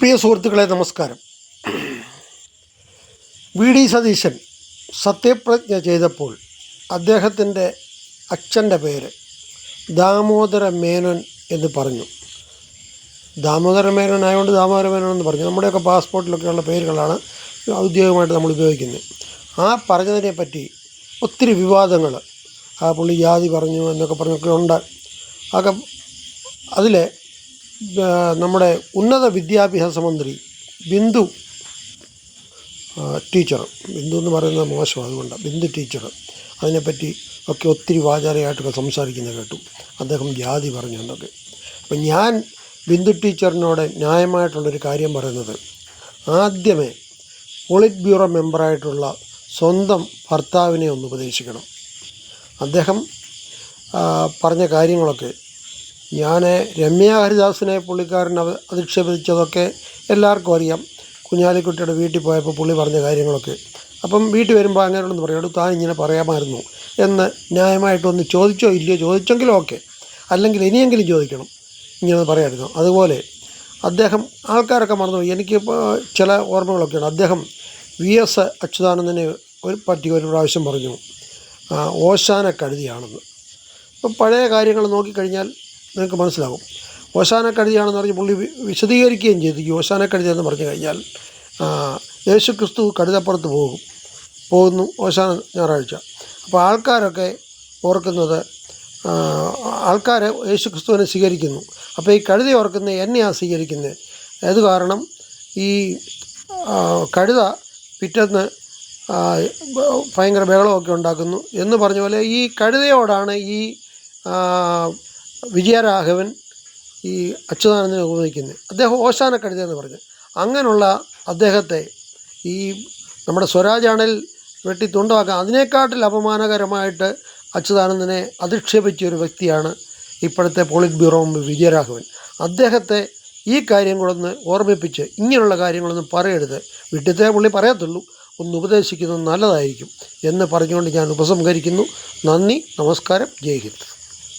പ്രിയ സുഹൃത്തുക്കളെ, നമസ്കാരം. വി.ഡി. സതീശൻ സത്യപ്രതിജ്ഞ ചെയ്തപ്പോൾ അദ്ദേഹത്തിൻ്റെ അച്ഛൻ്റെ പേര് ദാമോദര മേനോൻ എന്ന് പറഞ്ഞു. ദാമോദര മേനോൻ ആയതുകൊണ്ട് ദാമോദര മേനോൻ എന്ന് പറഞ്ഞു. നമ്മുടെയൊക്കെ പാസ്പോർട്ടിലൊക്കെയുള്ള പേരുകളാണ് ഔദ്യോഗികമായിട്ട് നമ്മൾ ഉപയോഗിക്കുന്നത്. ആ പറഞ്ഞതിനെ പറ്റി ഒത്തിരി വിവാദങ്ങൾ, ആ പുള്ളി ജാതി പറഞ്ഞു എന്നൊക്കെ പറഞ്ഞൊക്കെ ഉണ്ട്. ആകെ അതിൽ നമ്മുടെ ഉന്നത വിദ്യാഭ്യാസ മന്ത്രി ബിന്ദു ടീച്ചർ, ബിന്ദു എന്ന് പറയുന്നത് മോശം, അതുകൊണ്ട് ബിന്ദു ടീച്ചർ അതിനെപ്പറ്റി ഒക്കെ ഒത്തിരി വാചാലയായിട്ടൊക്കെ സംസാരിക്കുന്നത് കേട്ടു. അദ്ദേഹം ജാതി പറഞ്ഞു എന്നൊക്കെ. അപ്പം ഞാൻ ബിന്ദു ടീച്ചറിനോട് ന്യായമായിട്ടുള്ളൊരു കാര്യം പറയുന്നത്, ആദ്യമേ പോളിറ്റ് ബ്യൂറോ മെമ്പറായിട്ടുള്ള സ്വന്തം ഭർത്താവിനെ ഒന്ന് ഉപദേശിക്കണം. അദ്ദേഹം പറഞ്ഞ കാര്യങ്ങളൊക്കെ, ഞാൻ രമ്യ ഹരിദാസിനെ പുള്ളിക്കാരൻ അധിക്ഷേപിച്ചതൊക്കെ എല്ലാവർക്കും അറിയാം. കുഞ്ഞാലിക്കുട്ടിയുടെ വീട്ടിൽ പോയപ്പോൾ പുള്ളി പറഞ്ഞ കാര്യങ്ങളൊക്കെ. അപ്പം വീട്ടിൽ വരുമ്പോൾ അങ്ങനെയുള്ളതെന്ന് പറയും, താൻ ഇങ്ങനെ പറയാമായിരുന്നു എന്ന് ന്യായമായിട്ടൊന്ന് ചോദിച്ചോ ഇല്ലയോ? ചോദിച്ചെങ്കിലും ഓക്കെ, അല്ലെങ്കിൽ ഇനിയെങ്കിലും ചോദിക്കണം, ഇങ്ങനെ പറയാമായിരുന്നു. അതുപോലെ അദ്ദേഹം ആൾക്കാരൊക്കെ മറന്നുപോയി. എനിക്ക് ചില ഓർമ്മകളൊക്കെയാണ്. അദ്ദേഹം VS അച്യുതാനന്ദനെ പറ്റി ഒരു പ്രാവശ്യം പറഞ്ഞു ഓശാന കഴുതിയാണെന്ന്. അപ്പോൾ പഴയ കാര്യങ്ങൾ നോക്കിക്കഴിഞ്ഞാൽ നിങ്ങൾക്ക് മനസ്സിലാകും. ഓശാന കഴുതിയാണെന്ന് പറഞ്ഞ് പുള്ളി വിശദീകരിക്കുകയും ചെയ്തു. ഈ ഓശാന കഴുതി എന്ന് പറഞ്ഞു കഴിഞ്ഞാൽ യേശു ക്രിസ്തു കഴുതപ്പുറത്ത് പോകുന്നു ഓശാന ഞായറാഴ്ച. അപ്പോൾ ആൾക്കാരൊക്കെ ഓർക്കുന്നത്, ആൾക്കാർ യേശു ക്രിസ്തുവിനെ സ്വീകരിക്കുന്നു. അപ്പോൾ ഈ കഴുതി ഓർക്കുന്നത് എന്നെയാണ് സ്വീകരിക്കുന്നത്. അത് കാരണം ഈ കഴുത പിറ്റേന്ന് ഭയങ്കര ബഹളമൊക്കെ ഉണ്ടാക്കുന്നു എന്ന് പറഞ്ഞ പോലെ ഈ കഴുതയോടാണ് ഈ വിജയരാഘവൻ ഈ അച്യുതാനന്ദനെ ഉപയോഗിക്കുന്നത്. അദ്ദേഹം ഓശാന കഴുത എന്ന് പറഞ്ഞു. അങ്ങനെയുള്ള അദ്ദേഹത്തെ ഈ നമ്മുടെ സ്വരാജാണിൽ വെട്ടി തുണ്ടാക്കാൻ അതിനേക്കാട്ടിൽ അപമാനകരമായിട്ട് അച്യുതാനന്ദനെ അധിക്ഷേപിച്ചൊരു വ്യക്തിയാണ് ഇപ്പോഴത്തെ പോളിറ്റ് ബ്യൂറോ മെമ്പർ വിജയരാഘവൻ. അദ്ദേഹത്തെ ഈ കാര്യം കൂടെ ഒന്ന് ഓർമ്മിപ്പിച്ച് ഇങ്ങനെയുള്ള കാര്യങ്ങളൊന്നും പറയരുത്, വീട്ടിലത്തെ പുള്ളി പറയത്തുള്ളൂ, ഒന്ന് ഉപദേശിക്കുന്നത് നല്ലതായിരിക്കും എന്ന് പറഞ്ഞുകൊണ്ട് ഞാൻ ഉപസംഹരിക്കുന്നു. നന്ദി, നമസ്കാരം, ജയ് ഹിന്ദ്.